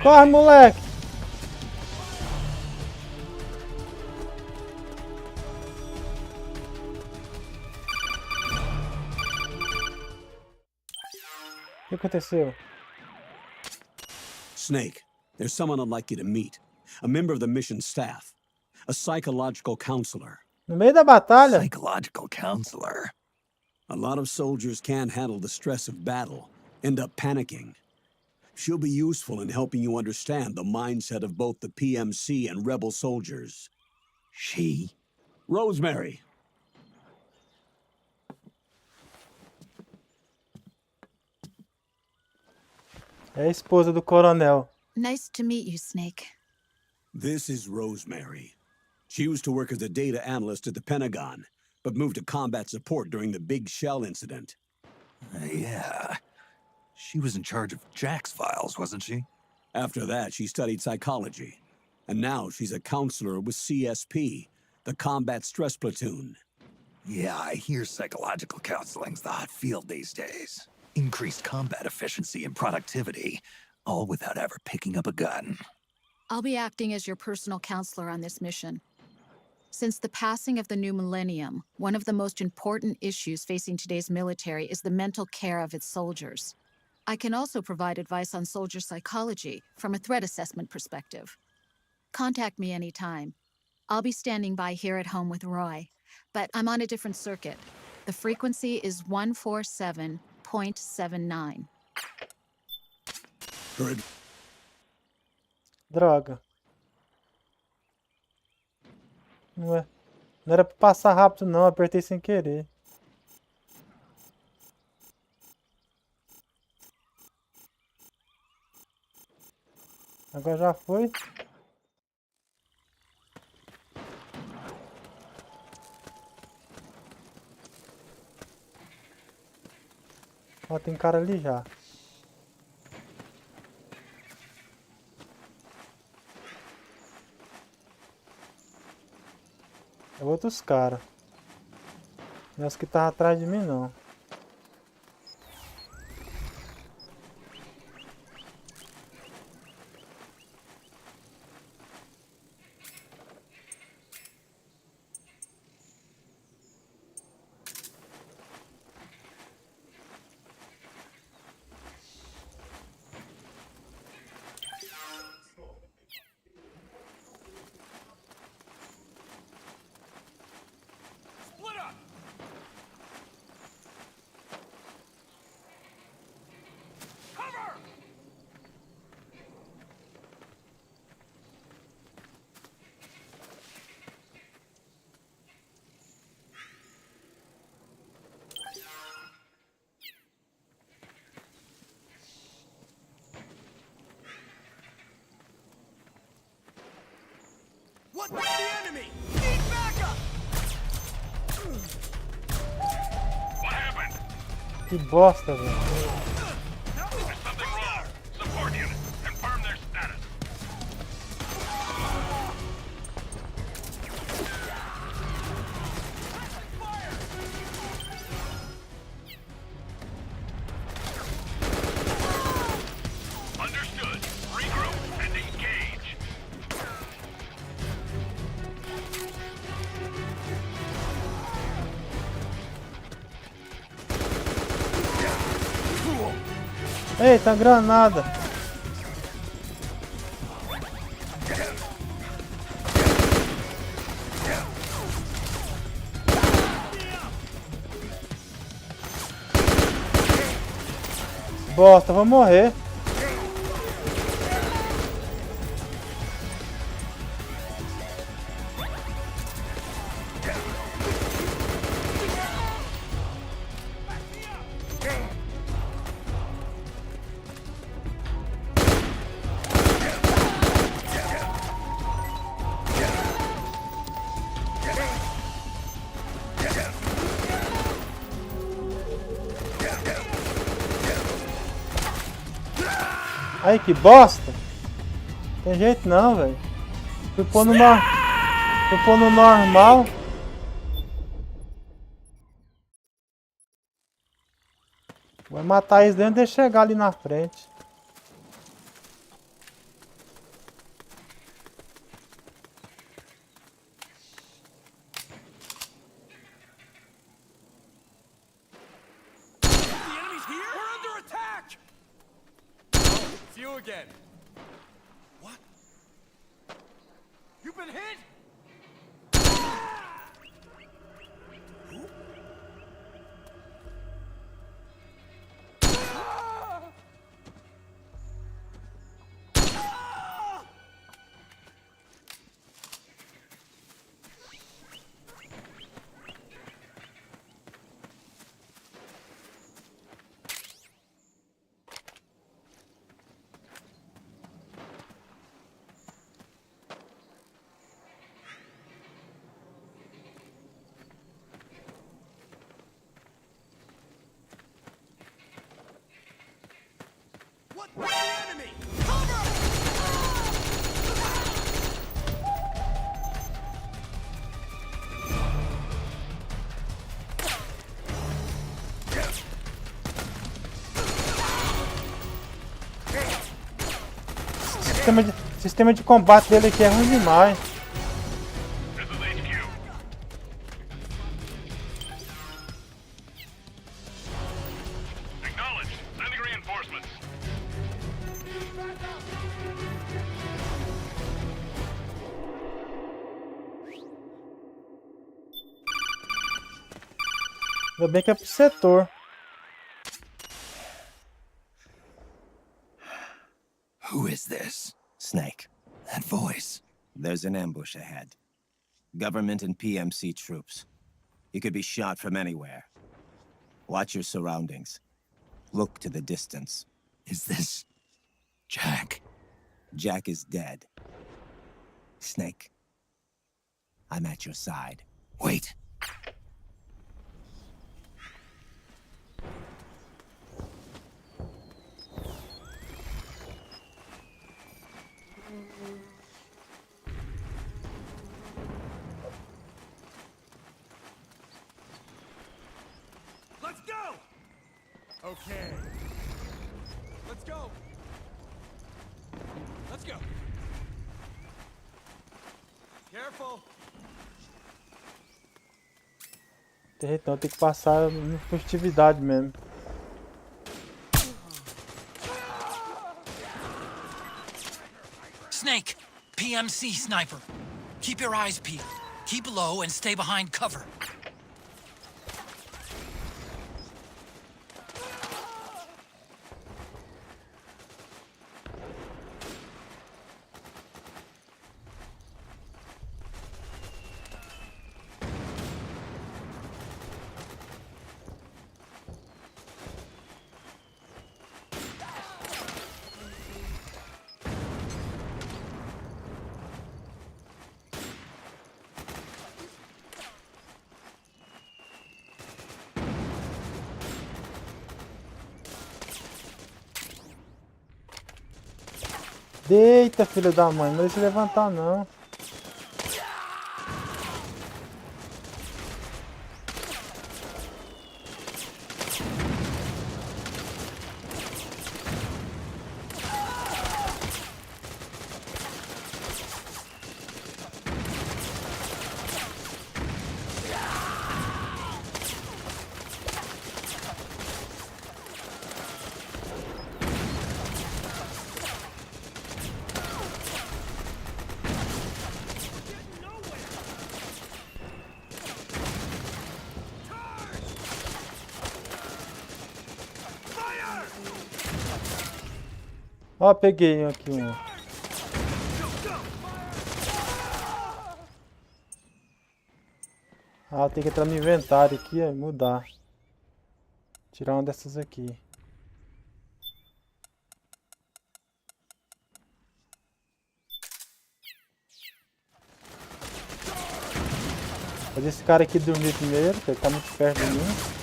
Corre, moleque! O que aconteceu? Snake, there's someone I'd like you to meet. A member of the mission staff. A psychological counselor. No meio da batalha? Psychological counselor. A lot of soldiers can't handle the stress of battle, end up panicking. She'll be useful in helping you understand the mindset of both the PMC and rebel soldiers. She? Rosemary. É a esposa do coronel. Nice to meet you, Snake. This is Rosemary. She used to work as a data analyst at the Pentagon, but moved to combat support during the Big Shell incident. Yeah. She was in charge of Jack's files, wasn't she? After that, she studied psychology. And now she's a counselor with CSP, the Combat Stress Platoon. Yeah, I hear psychological counseling's the hot field these days. Increased combat efficiency and productivity, all without ever picking up a gun. I'll be acting as your personal counselor on this mission. Since the passing of the new millennium, one of the most important issues facing today's military is the mental care of its soldiers. I can also provide advice on soldier psychology from a threat assessment perspective. Contact me anytime. I'll be standing by here at home with Roy, but I'm on a different circuit. The frequency is 147.79. Droga. Não era pra passar rápido não, apertei sem querer. Agora já foi. Ó, tem cara ali já. É outros caras. Não é os que estavam atrás de mim não. What's the enemy? Need backup! What happened? Que bosta, velho. There's something wrong. Support unit, confirm their status. Understood. Regroup and engage. Eita, granada. Bosta, vou morrer. Ai, que bosta! Tem jeito não, velho. Fui pôr no normal. Vai matar eles dentro de chegar ali na frente. you again. What? You've been hit? What? The enemy! Cover! Sistema de combate dele aqui é ruim demais. This is HQ. Acknowledged. Sending reinforcements. Ainda bem que é pro setor. Who is this? Snake, That voice. there's an ambush ahead. Government and PMC troops. You could be shot from anywhere. Watch your surroundings. Look to the distance. Is this Jack? Jack is dead. Snake, I'm at your side. Wait. Let's go! Okay. Let's go! Let's go! Careful! Então tem que passar em furtividade mesmo. Snake, PMC sniper. Keep your eyes peeled. Keep low and stay behind cover. Deita, filho da mãe, não deixa levantar não. Ó, peguei aqui um. Ah, tem que entrar no inventário aqui e mudar. Tirar uma dessas aqui. Fazer esse cara aqui dormir primeiro, porque ele tá muito perto de mim.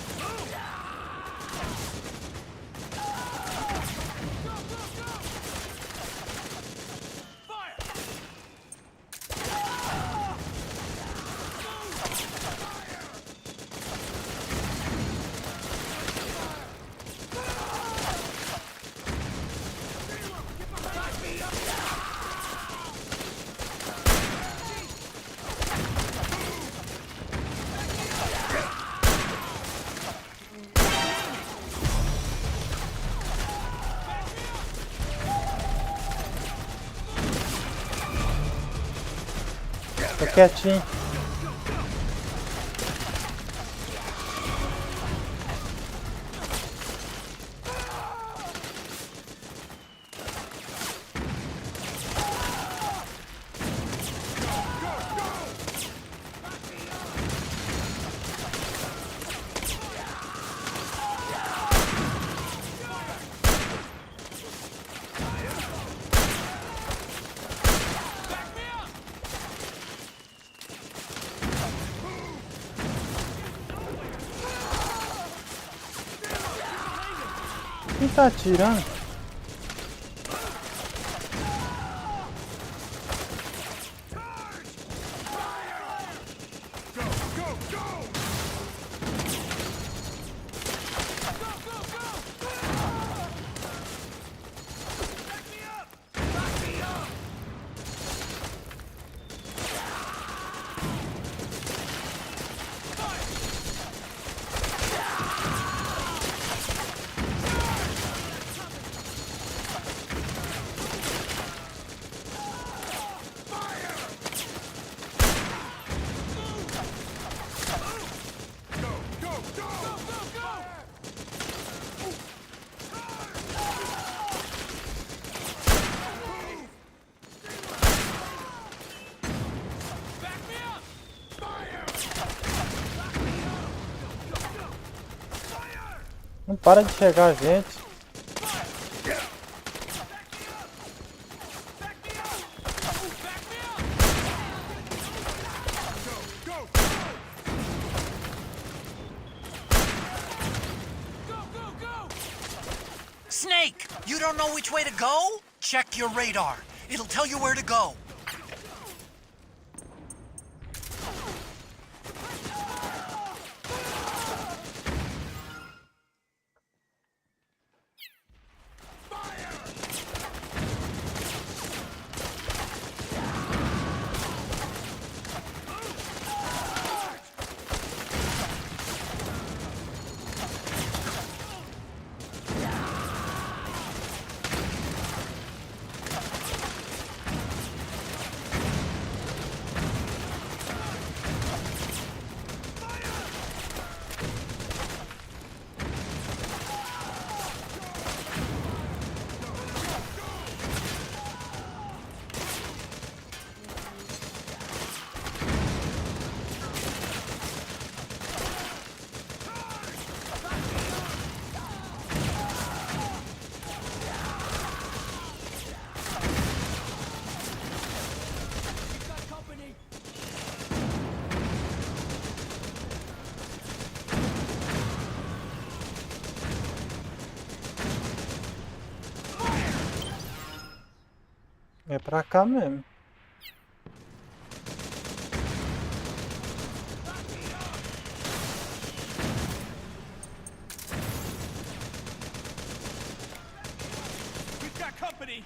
quietinho. Quem tá atirando? Não para de chegar a gente. Snake, you don't know which way to go? Check your radar. It'll tell you where to go. É pra cá mesmo. We've got company.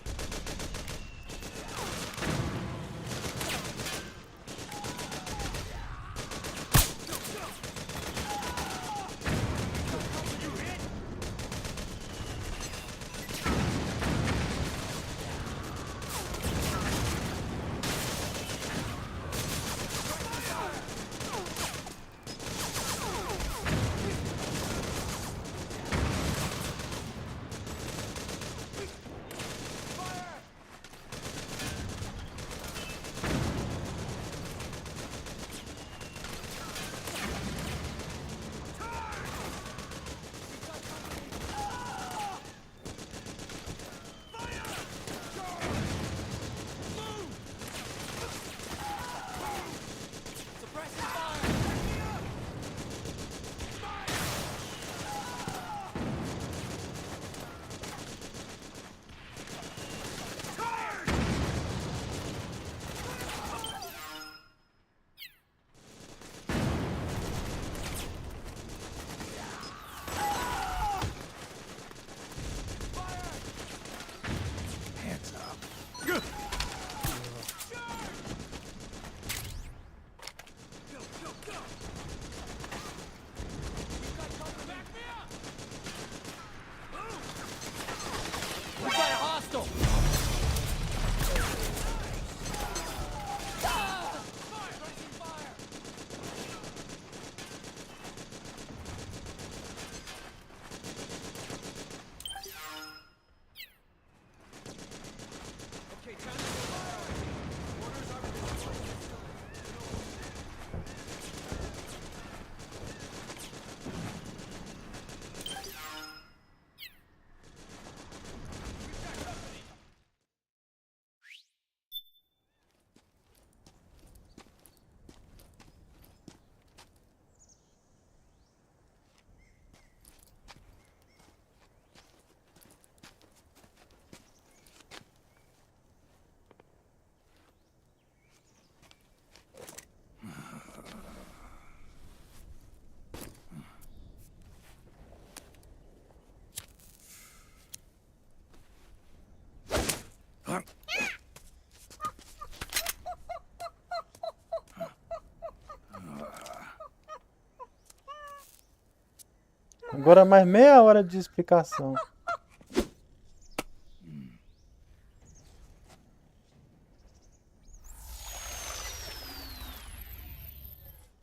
Agora mais meia hora de explicação.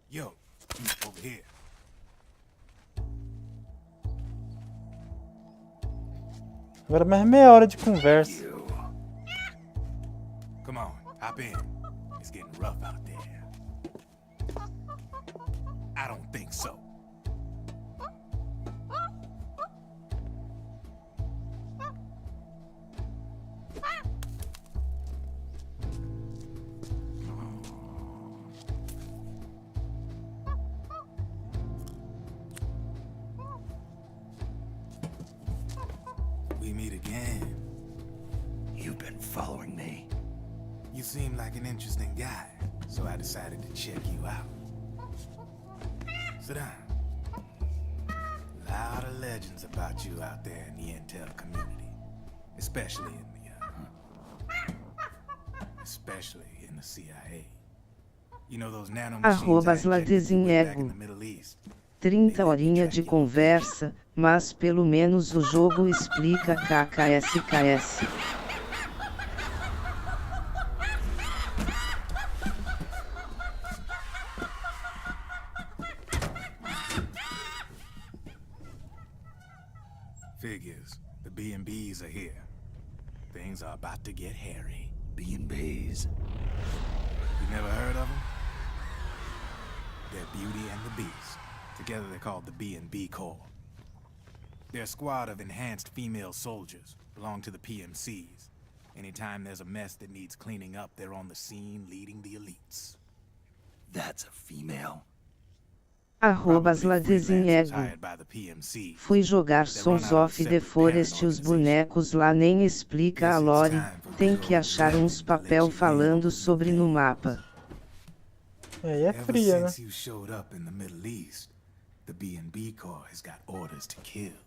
Yo, over here. Agora mais meia hora de conversa. You. Come on, hop in. It's getting rough out there. I don't think so. We meet again. You've been following me. You seem like an interesting guy, so I decided to check you out. Sit down. A lot of legends about you out there in the intel community, especially in the CIA. You know those nanomachines I injected you with back in the Middle East? 30 horinha de conversa, mas pelo menos o jogo explica KKSKS. Figures. The B&Bs are here. Things are about to get hairy. B&Bs. You never heard of them? They're Beauty and the Beast. Together they're called the B&B Corps. They're a squad of enhanced female soldiers, belong to the PMCs. Anytime there's a mess that needs cleaning up, they're on the scene leading the elites. That's a female. @ladezinhego. Fui jogar Sons of the Forest e os bonecos lá nem explica a lore, tem que achar uns papel falando sobre no mapa. Aí é fria, né? Since you showed up in the Middle East, the B&B Corps has got orders to kill.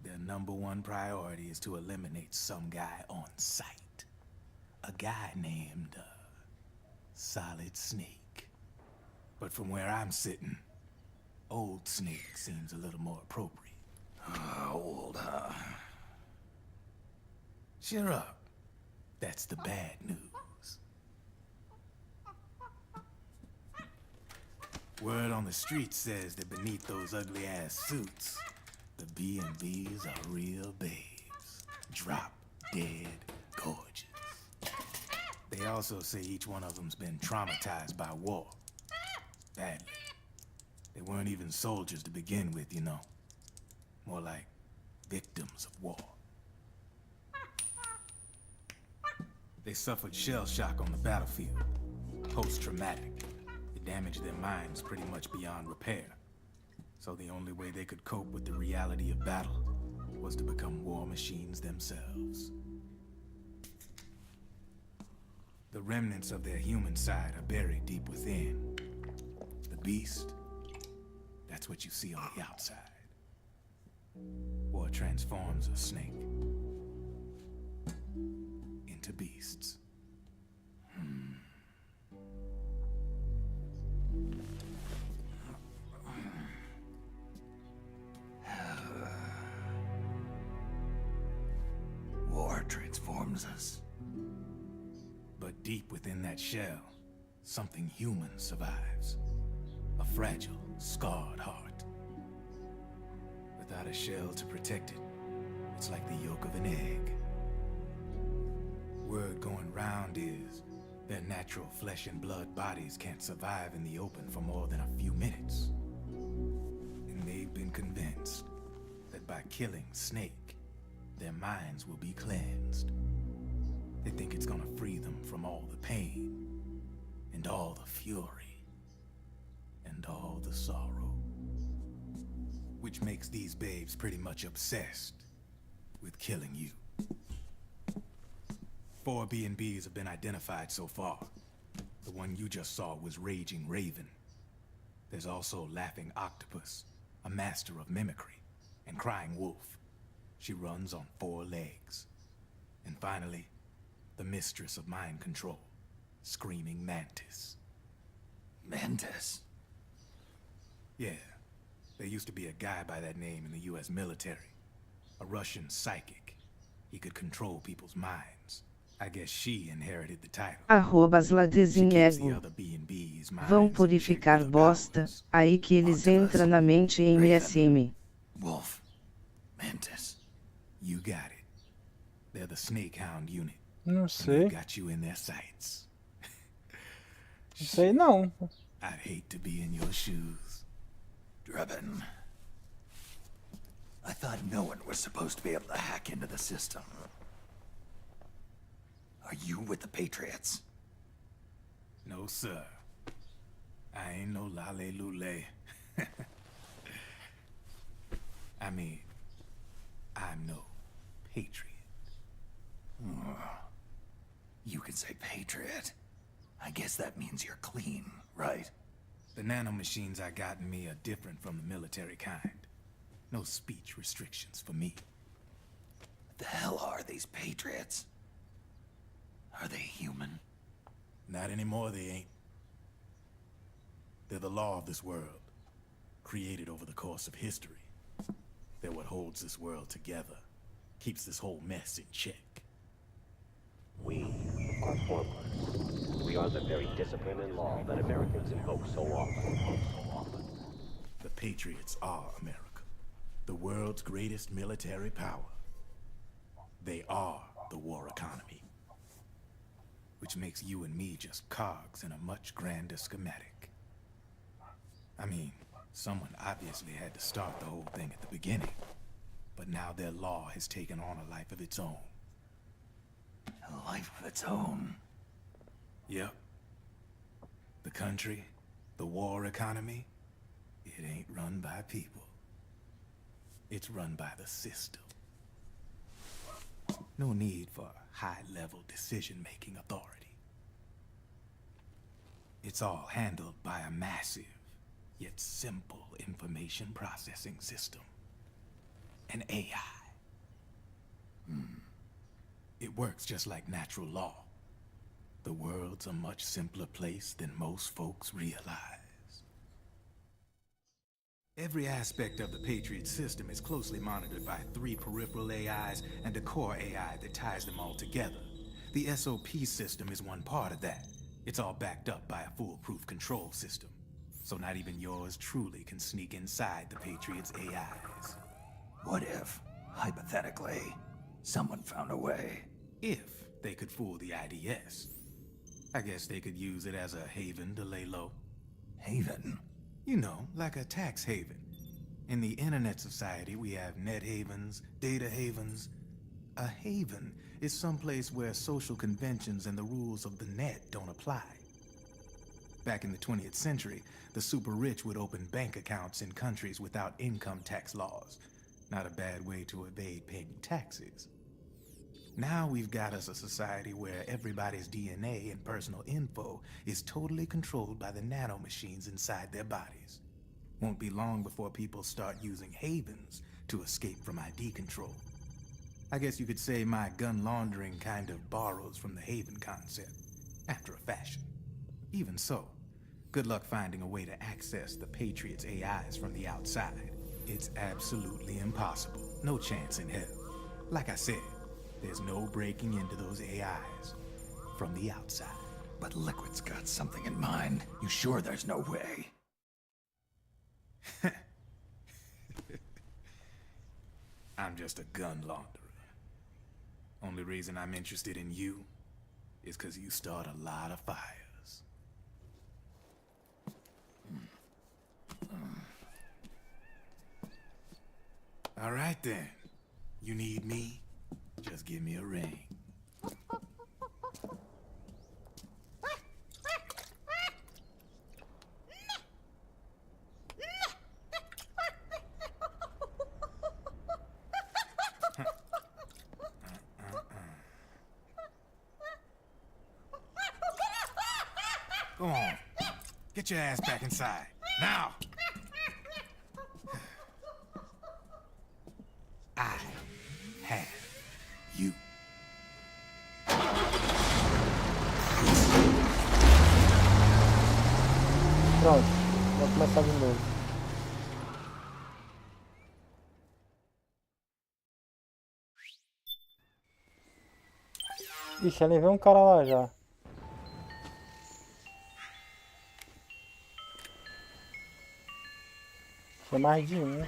Their #1 priority is to eliminate some guy on sight. A guy named Solid Snake. But from where I'm sitting, Old Snake seems a little more appropriate. Old, huh? Cheer up. That's the bad news. Word on the street says that beneath those ugly-ass suits, the B&Bs are real babes. Drop dead gorgeous. They also say each one of them's been traumatized by war. Badly. They weren't even soldiers to begin with, you know. More like victims of war. They suffered shell shock on the battlefield. Post-traumatic. It damaged their minds pretty much beyond repair. So the only way they could cope with the reality of battle was to become war machines themselves. The remnants of their human side are buried deep within. The beast, that's what you see on the outside. War transforms a snake into beasts. War transforms us. But deep within that shell, something human survives. A fragile, scarred heart. Without a shell to protect it, it's like the yolk of an egg. Word going round is their natural flesh and blood bodies can't survive in the open for more than a few minutes. And they've been convinced that by killing Snake, their minds will be cleansed. They think it's gonna free them from all the pain, and all the fury, and all the sorrow. Which makes these babes pretty much obsessed with killing you. 4 B&Bs have been identified so far. The one you just saw was Raging Raven. There's also Laughing Octopus, a master of mimicry, and Crying Wolf. She runs on 4 legs. And finally, the mistress of mind control, Screaming Mantis. Mantis? Yeah, There used to be a guy by that name in the US military. A Russian psychic. He could control people's minds. I guess she inherited the title. @ladesinhego. Vão purificar bosta, aí que eles entram na mente MSM. Wolf. Mantis. You got it. They're the Snake Hound unit. Não And sei. they got you in their sights. Não sei não. I'd hate to be in your shoes. Drebin. I thought no one was supposed to be able to hack into the system. Are you with the Patriots? No, sir. I ain't no lale-lule. I mean, I'm no patriot. You can say Patriot. I guess that means you're clean, right? The nanomachines I got in me are different from the military kind. No speech restrictions for me. What the hell are these Patriots? Are they human? Not anymore, they ain't. They're the law of this world, created over the course of history. They're what holds this world together, keeps this whole mess in check. We are formless. We are the very discipline and law that Americans invoke so often. The Patriots are America, the world's greatest military power. They are the war economy, which makes you and me just cogs in a much grander schematic. I mean, someone obviously had to start the whole thing at the beginning, but now their law has taken on a life of its own. A life of its own. Yep. The country, the war economy, it ain't run by people. It's run by the system. No need for high-level decision-making authority. It's all handled by a massive, yet simple information processing system. An AI. It works just like natural law. The world's a much simpler place than most folks realize. Every aspect of the Patriot system is closely monitored by 3 peripheral AIs and a core AI that ties them all together. The SOP system is one part of that. It's all backed up by a foolproof control system. So not even yours truly can sneak inside the Patriots' AIs. What if, hypothetically, someone found a way? If they could fool the IDS. I guess they could use it as a haven to lay low. Haven? You know, like a tax haven. In the internet society, we have net havens, data havens. A haven is someplace where social conventions and the rules of the net don't apply. Back in the 20th century, the super rich would open bank accounts in countries without income tax laws. Not a bad way to evade paying taxes. Now we've got us a society where everybody's DNA and personal info is totally controlled by the nanomachines inside their bodies. Won't be long before people start using havens to escape from ID control. I guess you could say my gun laundering kind of borrows from the haven concept, after a fashion. Even so, good luck finding a way to access the Patriots' AIs from the outside. It's absolutely impossible. No chance in hell. Like I said, there's no breaking into those AIs from the outside. But Liquid's got something in mind. You sure there's no way? I'm just a gun launderer. Only reason I'm interested in you is because you start a lot of fires. All right then. You need me? Just give me a ring. Go on. Get your ass back inside. Now! I have you. Pronto, vamos começar de novo. Ixi, ali vem um cara lá já. Tinha mais de um.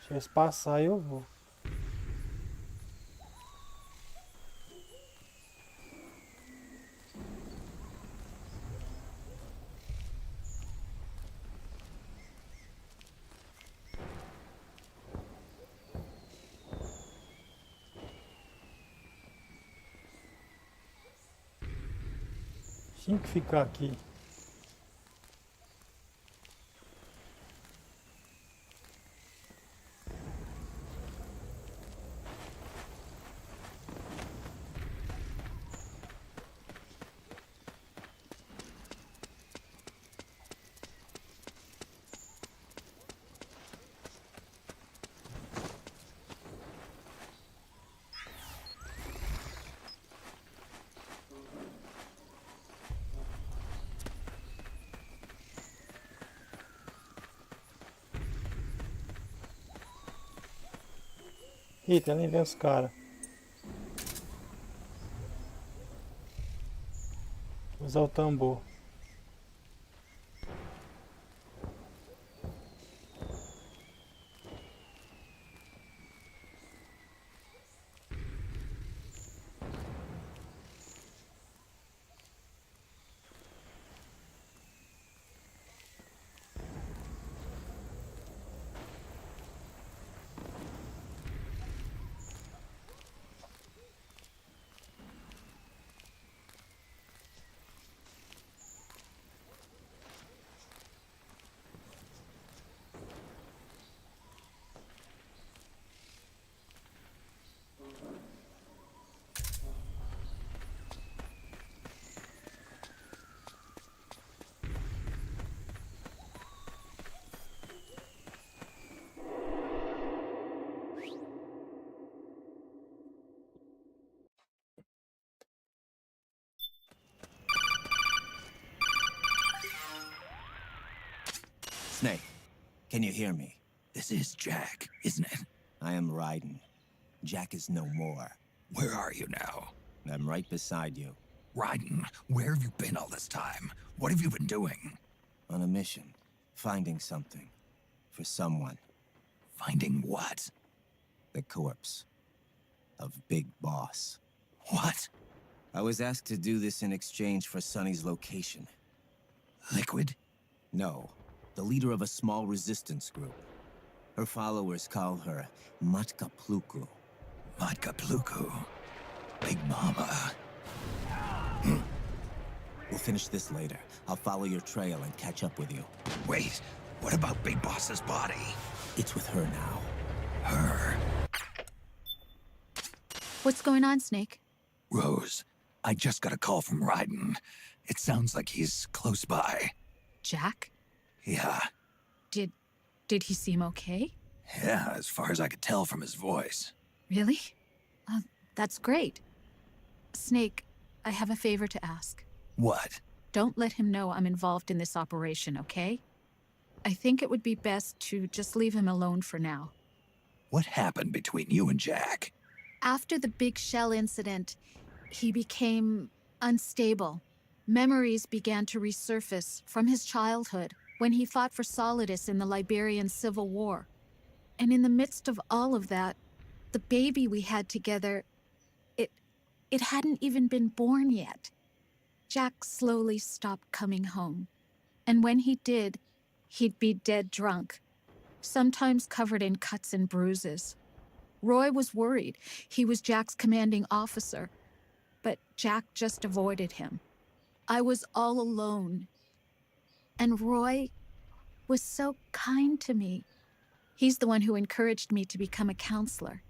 Deixa eles passar e eu vou. Tinha que ficar aqui. Eita, nem vem os caras. Vou usar o tambor. Snake, can you hear me? This is Jack, isn't it? I am Ryzen. Jack is no more. Where are you now? I'm right beside you. Ryzen, where have you been all this time? What have you been doing? On a mission. Finding something. For someone. Finding what? The corpse. Of Big Boss. What? I was asked to do this in exchange for Sonny's location. Liquid? No. The leader of a small resistance group. Her followers call her Matka Pluku. Matka Pluku? Big Mama. We'll finish this later. I'll follow your trail and catch up with you. Wait, what about Big Boss's body? It's with her now. Her? What's going on, Snake? Rose, I just got a call from Ryzen. It sounds like he's close by. Jack? Yeah. Did he seem okay? Yeah, as far as I could tell from his voice. Really? That's great. Snake, I have a favor to ask. What? Don't let him know I'm involved in this operation, okay? I think it would be best to just leave him alone for now. What happened between you and Jack? After the big shell incident, he became unstable. Memories began to resurface from his childhood when he fought for Solidus in the Liberian Civil War. And in the midst of all of that, the baby we had together, it hadn't even been born yet. Jack slowly stopped coming home. And when he did, he'd be dead drunk, sometimes covered in cuts and bruises. Roy was worried. He was Jack's commanding officer, but Jack just avoided him. I was all alone. And Roy was so kind to me. He's the one who encouraged me to become a counselor.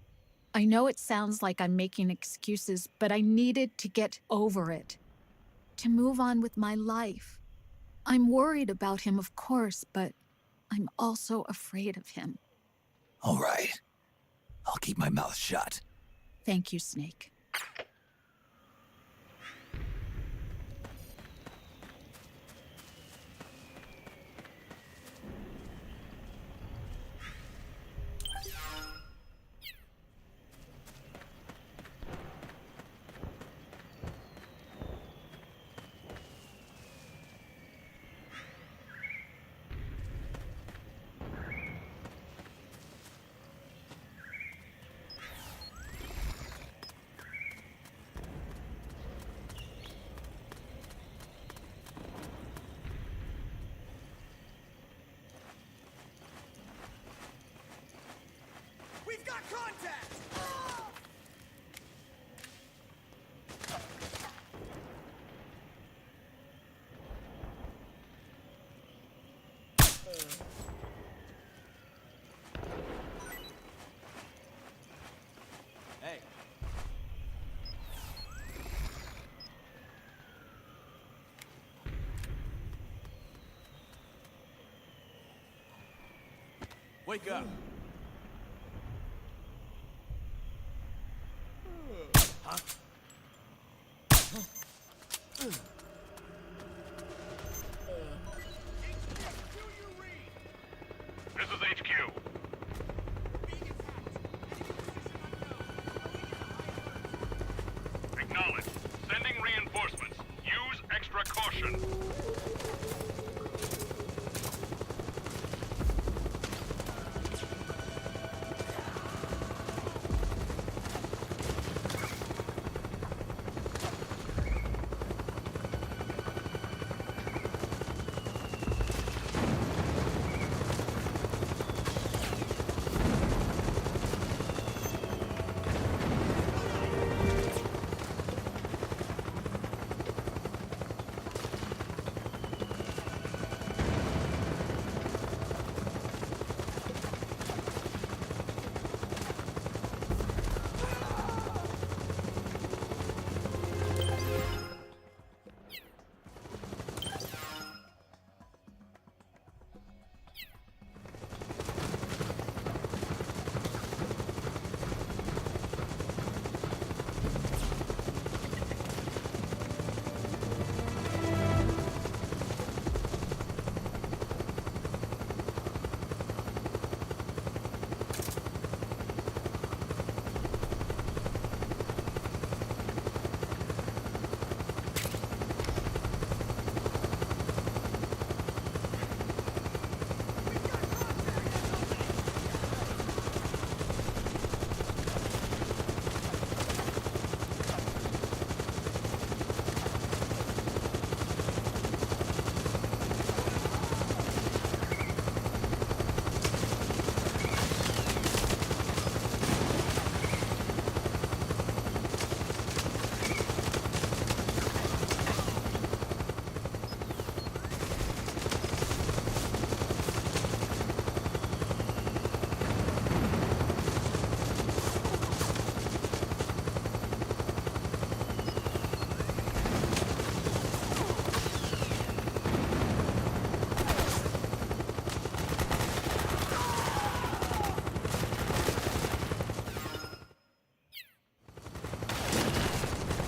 I know it sounds like I'm making excuses, but I needed to get over it. To move on with my life. I'm worried about him, of course, but I'm also afraid of him. All right. I'll keep my mouth shut. Thank you, Snake. We've got contact! Hey. Wake up. Huh? This is HQ. Acknowledge. Sending reinforcements. Use extra caution.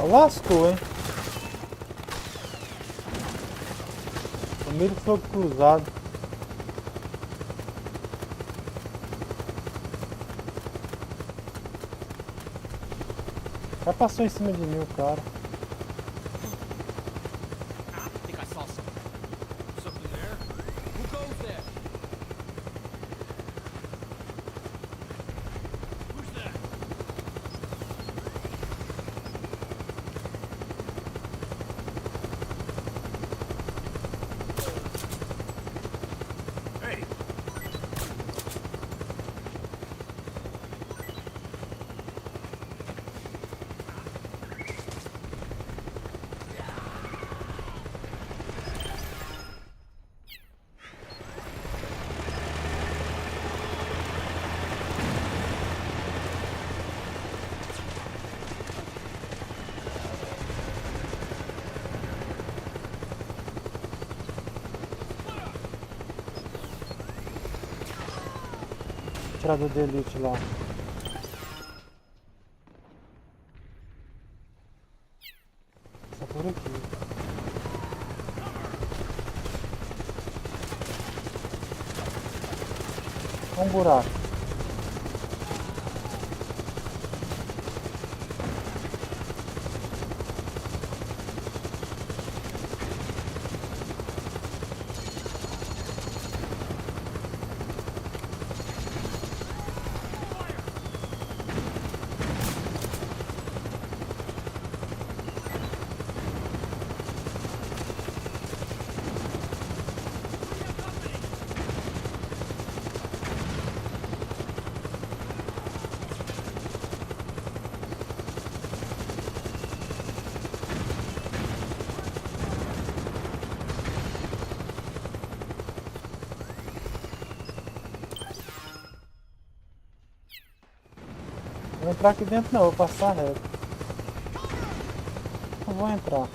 Lascou, hein? Primeiro fogo cruzado. Já passou em cima de mim o cara. atirador de elite lá. Só por aqui. Um buraco. Vou entrar aqui dentro não, vou passar reto. Não vou entrar.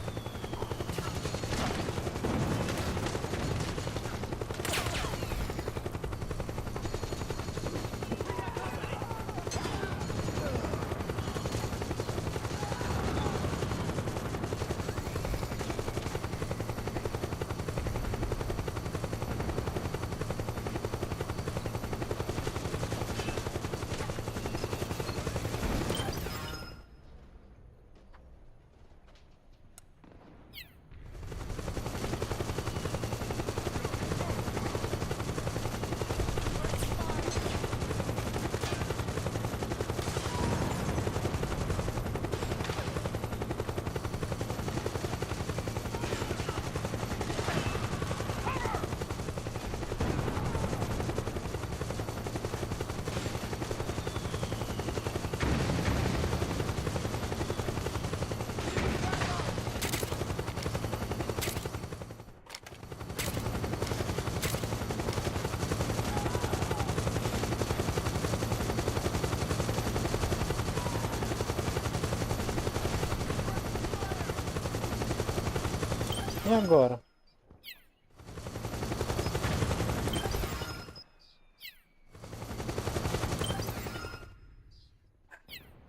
E agora?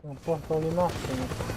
Tem um portão ali na frente.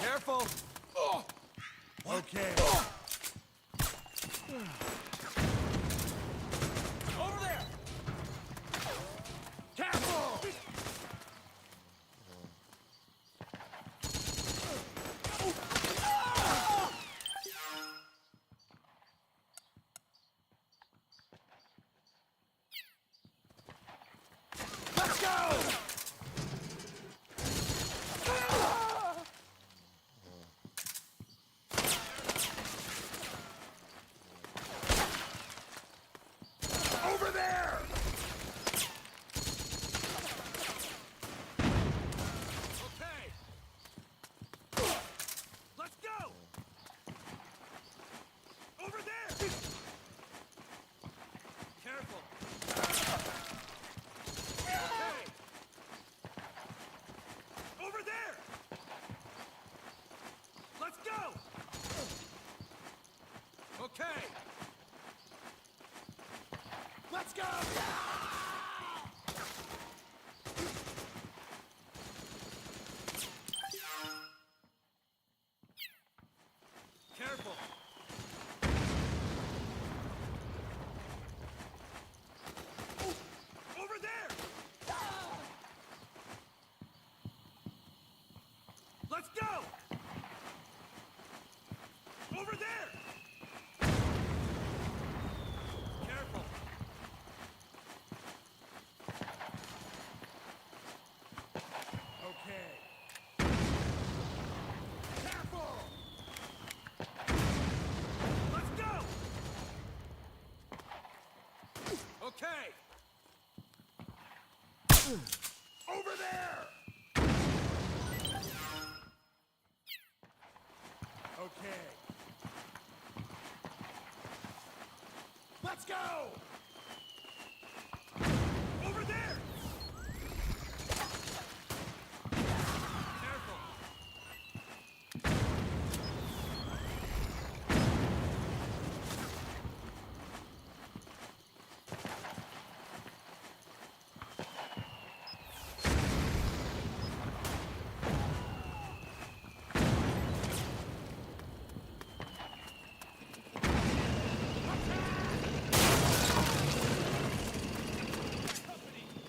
Careful. Okay. Over there. Careful. Let's go. Careful. Over there! Let's go! Over there! Careful! Okay. Careful! Let's go! Okay! Over there! Okay. Let's go! Over there! Careful!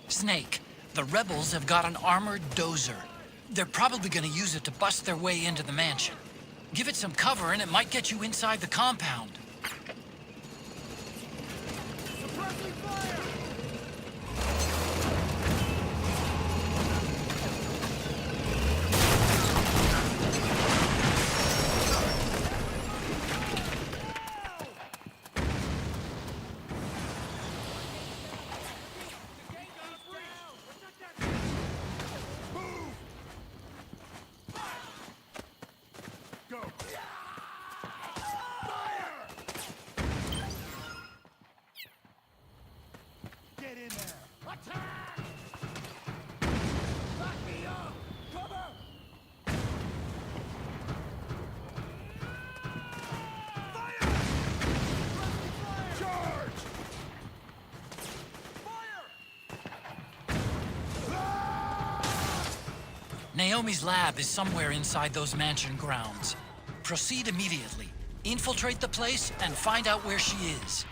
Snake, the rebels have got an armored dozer. They're probably gonna use it to bust their way into the mansion. Give it some cover and it might get you inside the compound. Suppressing fire! Go! Fire! Get in there! Attack! Lock me up! Cover! Fire! Charge! Naomi's lab is somewhere inside those mansion grounds. Proceed immediately. Infiltrate the place and find out where she is.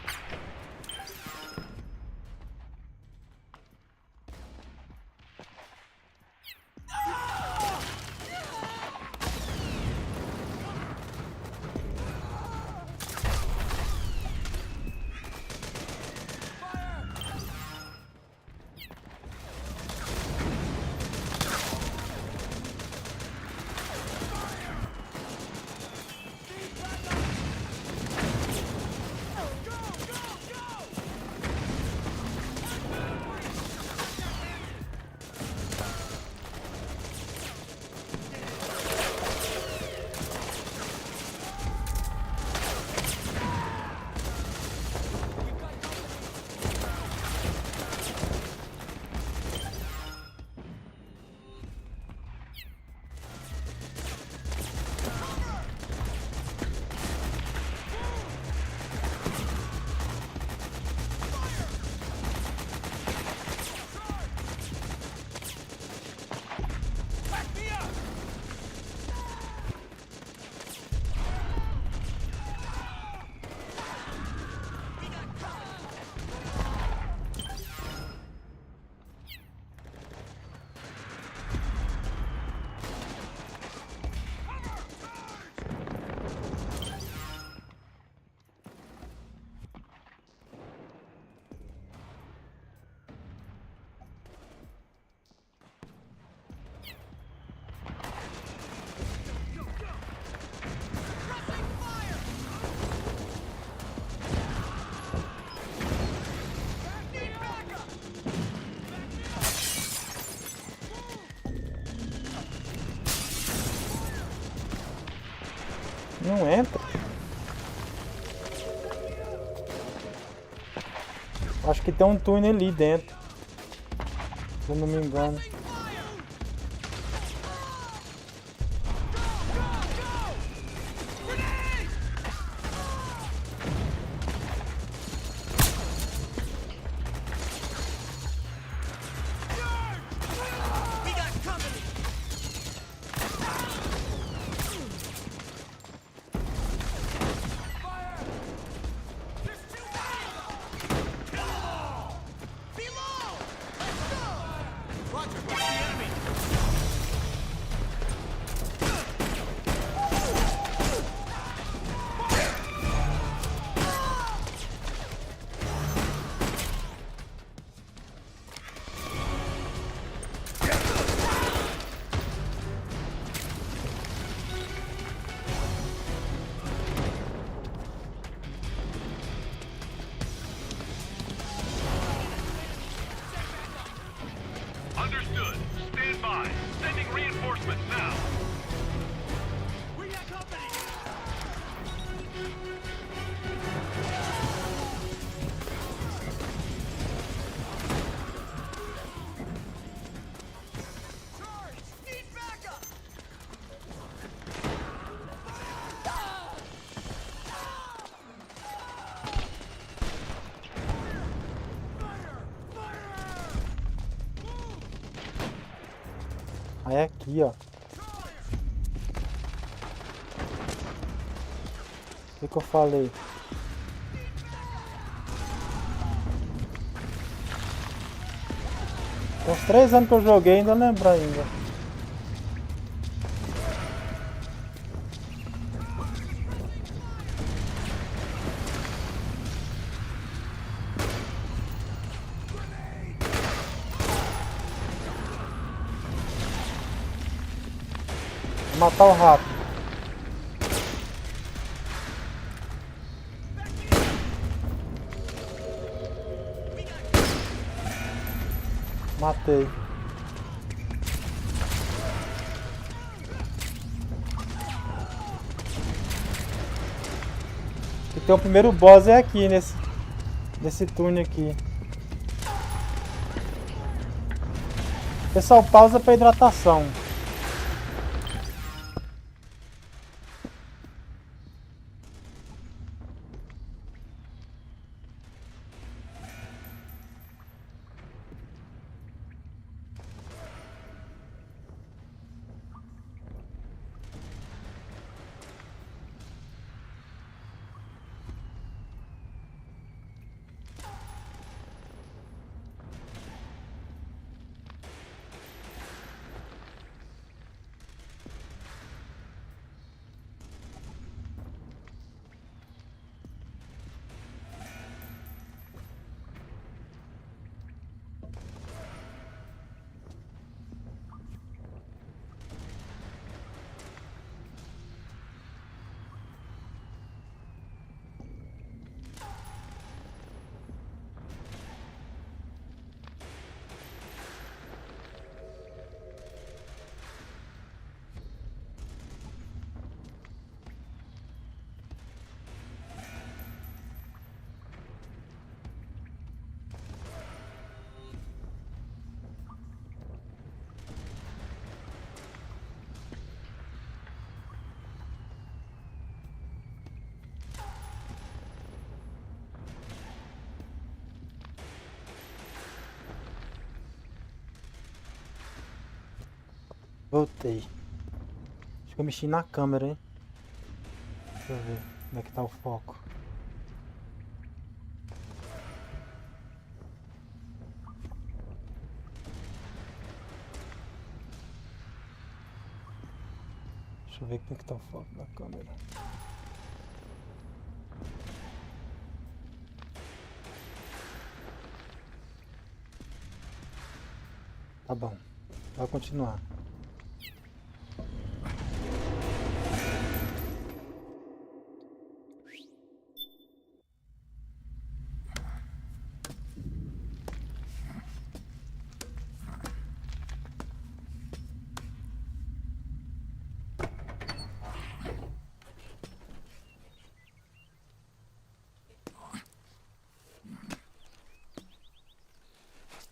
Não entra. Acho que tem um túnel ali dentro, se eu não me engano. reinforcements now. We got company! Charge! Need backup! Aí aqui, ó. O que eu falei? Tem uns 3 anos que eu joguei, ainda lembro ainda. Vou matar o rato. Matei. Então o primeiro boss é aqui, nesse túnel aqui. Pessoal, pausa para hidratação. Voltei. Acho que eu mexi na câmera, hein? Deixa eu ver como é que tá o foco. Deixa eu ver como é que tá o foco da câmera. Tá bom. Vai continuar.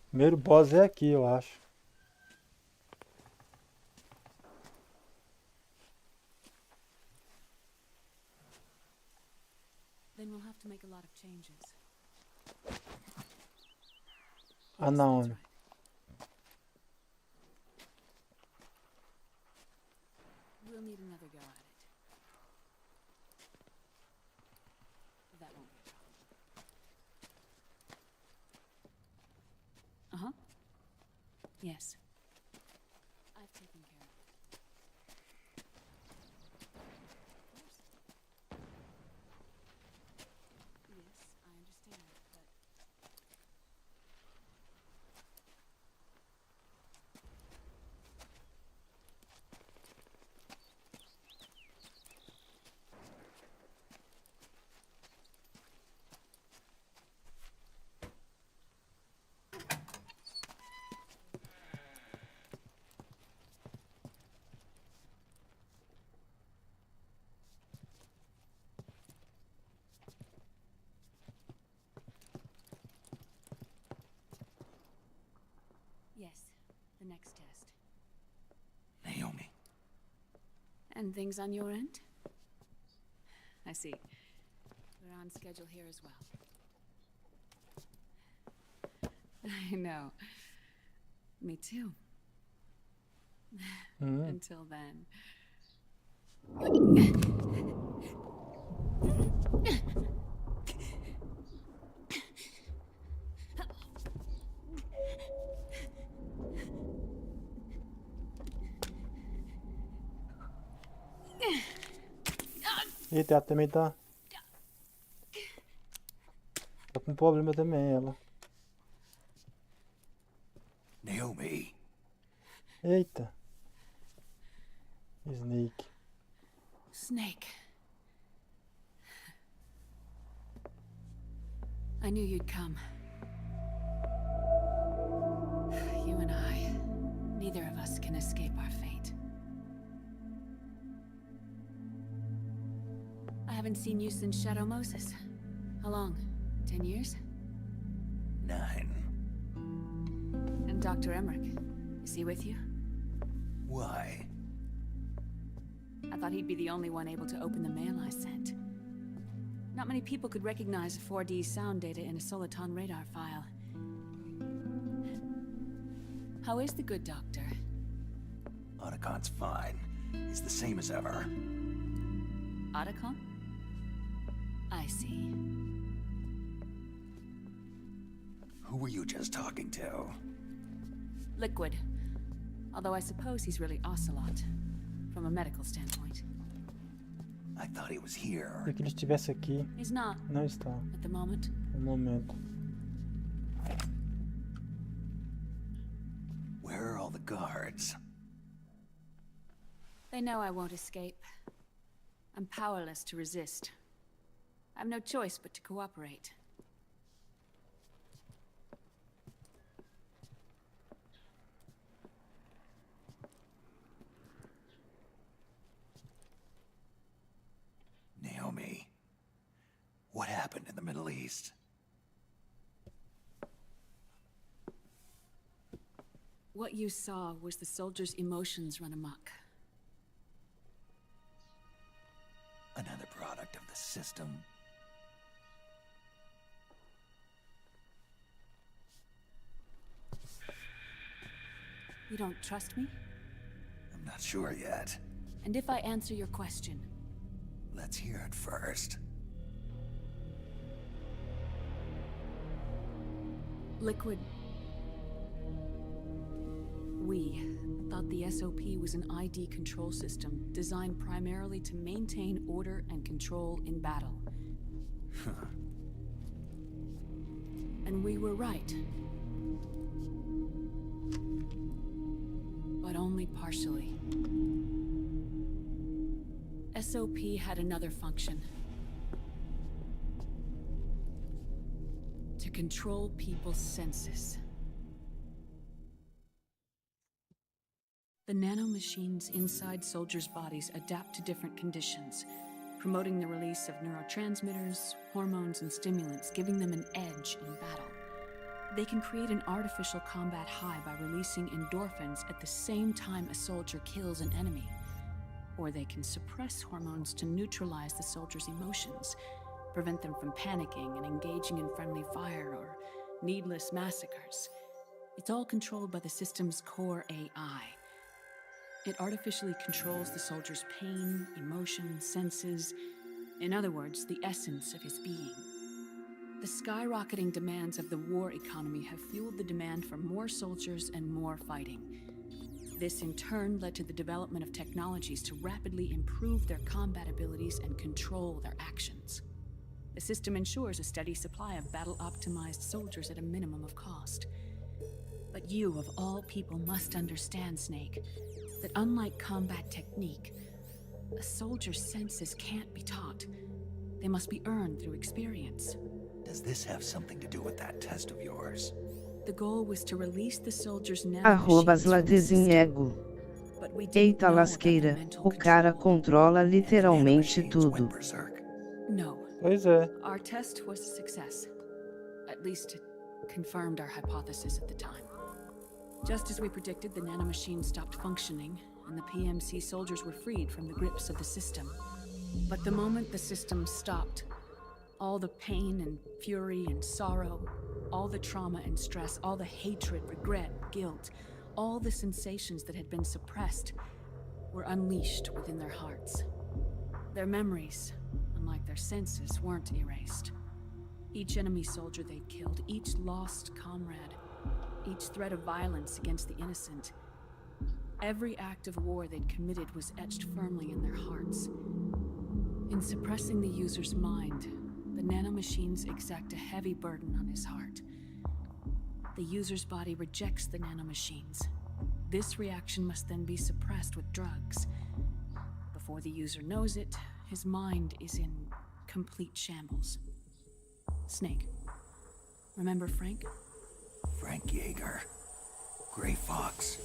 O primeiro boss é aqui, eu acho. Ah, não. We'll need another go at it. That won't be a problem. Uh-huh. Yes. I've taken care of it. Of course. Yes, I understand, but... The next test. Naomi. And things on your end? I see. We're on schedule here as well. I know. Me too. Until then. Eita, ela também tá com problema também, ela. Naomi. Eita. Snake. Snake. I knew you'd come. You and I, neither of us can escape our fate. I haven't seen you since Shadow Moses. How long? 10 years? 9. And Dr. Emmerich, is he with you? Why? I thought he'd be the only one able to open the mail I sent. Not many people could recognize 4D sound data in a Soliton radar file. How is the good doctor? Otacon's fine. He's the same as ever. Otacon? I see. Who were you just talking to? Liquid. Although I suppose he's really Ocelot, from a medical standpoint. I thought he was here. Se ele estivesse aqui, He's not, não está. at the moment. No momento. Where are all the guards? They know I won't escape. I'm powerless to resist. I have no choice but to cooperate. Naomi, what happened in the Middle East? What you saw was the soldiers' emotions run amok. Another product of the system. You don't trust me? I'm not sure yet. And if I answer your question, Let's hear it first. Liquid. We thought the SOP was an ID control system designed primarily to maintain order and control in battle. And we were right. But only partially. SOP had another function. To control people's senses. The nanomachines inside soldiers' bodies adapt to different conditions, promoting the release of neurotransmitters, hormones, and stimulants, giving them an edge in battle. They can create an artificial combat high by releasing endorphins at the same time a soldier kills an enemy. Or they can suppress hormones to neutralize the soldier's emotions, prevent them from panicking and engaging in friendly fire or needless massacres. It's all controlled by the system's core AI. It artificially controls the soldier's pain, emotion, senses, in other words, the essence of his being. The skyrocketing demands of the war economy have fueled the demand for more soldiers and more fighting. This in turn led to the development of technologies to rapidly improve their combat abilities and control their actions. The system ensures a steady supply of battle-optimized soldiers at a minimum of cost. But you, of all people, must understand, Snake, that unlike combat technique, a soldier's senses can't be taught. They must be earned through experience. Does this have something to do with that test of yours? The goal was to release the soldiers' Arrobas lá desenhego. Eita lasqueira, o cara controla literalmente tudo. No. Pois é. Our test was a success. At least it confirmed our hypothesis at the time. Just as we predicted, the nanomachine stopped functioning, and the PMC soldiers were freed from the grips of the system. But the moment the system stopped, all the pain and fury and sorrow, all the trauma and stress, all the hatred, regret, guilt, all the sensations that had been suppressed were unleashed within their hearts. Their memories, unlike their senses, weren't erased. Each enemy soldier they'd killed, each lost comrade, each threat of violence against the innocent, every act of war they'd committed was etched firmly in their hearts. In suppressing the user's mind, the nanomachines exact a heavy burden on his heart. The user's body rejects the nanomachines. This reaction must then be suppressed with drugs. Before the user knows it, his mind is in complete shambles. Snake. Remember Frank? Frank Yeager. Gray Fox.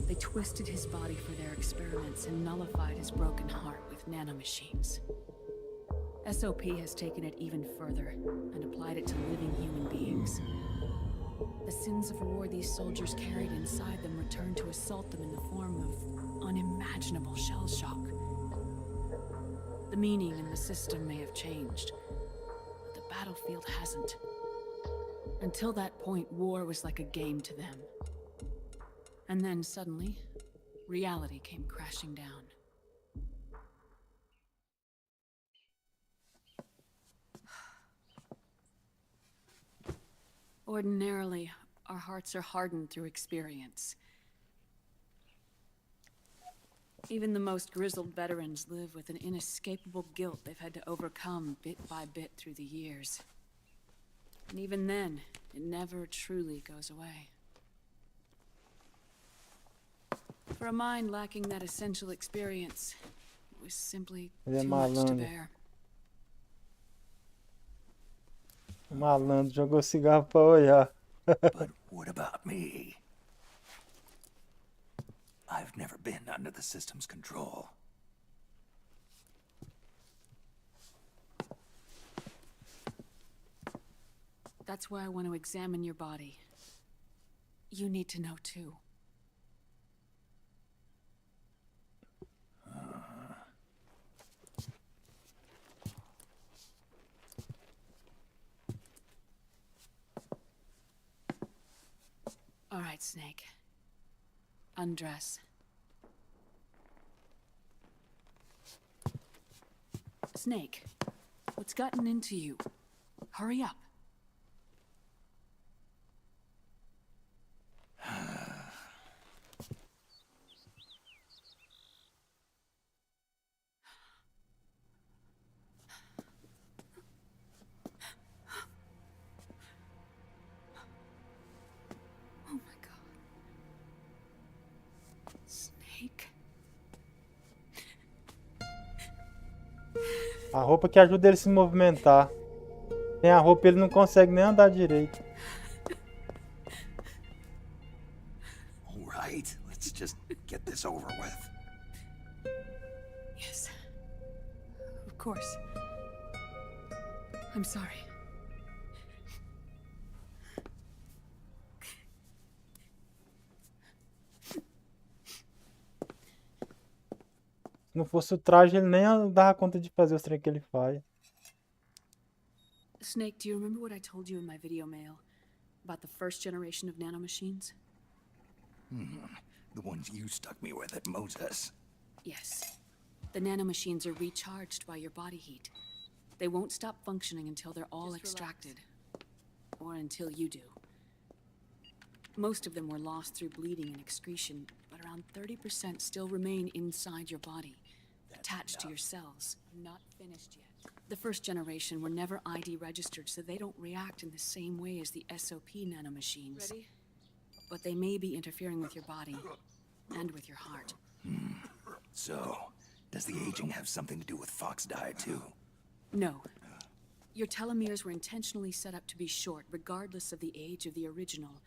They twisted his body for their experiments and nullified his broken heart with nanomachines. SOP has taken it even further and applied it to living human beings. The sins of war these soldiers carried inside them returned to assault them in the form of unimaginable shell shock. The meaning in the system may have changed, but the battlefield hasn't. Until that point, war was like a game to them. And then suddenly, reality came crashing down. Ordinarily, our hearts are hardened through experience. Even the most grizzled veterans live with an inescapable guilt they've had to overcome bit by bit through the years. And even then, it never truly goes away. For a mind lacking that essential experience, it was simply too much to bear. O malandro jogou cigarro pra olhar. But what about me? I've never been under the system's control. That's why I want to examine your body. You need to know too. All right, Snake. Undress. Snake, what's gotten into you? Hurry up. A roupa que ajuda ele a se movimentar. Sem a roupa ele não consegue nem andar direito. All right, let's just get this over with. Yes. Of course. I'm sorry. Se não fosse o traje, ele nem dava conta de fazer os trem que ele faz. Snake, do you remember what I told you in my video mail about the first generation of nanomachines? The ones you stuck me with at Moses. Yes. The nanomachines are recharged by your body heat. They won't stop functioning until they're all extracted. Or until you do. Most of them were lost through bleeding and excretion, but around 30% still remain inside your body, attached to your cells. Not finished yet. The first generation were never ID registered, so they don't react in the same way as the SOP nanomachines. Ready? But they may be interfering with your body, and with your heart. So, does the aging have something to do with Fox diet too? No. Your telomeres were intentionally set up to be short, regardless of the age of the original.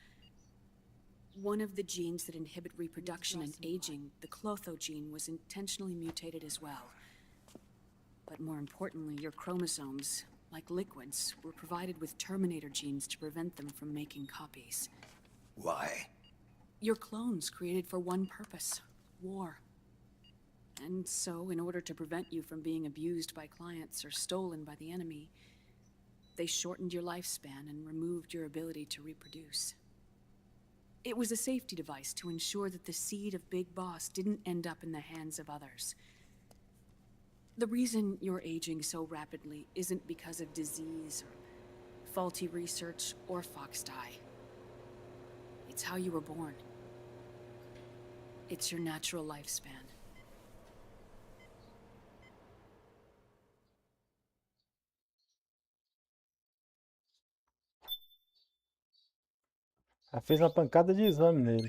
One of the genes that inhibit reproduction and aging, the Clotho gene, was intentionally mutated as well. But more importantly, your chromosomes, like liquids, were provided with terminator genes to prevent them from making copies. Why? Your clones created for one purpose, war. And so, in order to prevent you from being abused by clients or stolen by the enemy, they shortened your lifespan and removed your ability to reproduce. It was a safety device to ensure that the seed of Big Boss didn't end up in the hands of others. The reason you're aging so rapidly isn't because of disease or faulty research or fox dye. It's how you were born. It's your natural lifespan. Ela fez uma pancada de exame nele.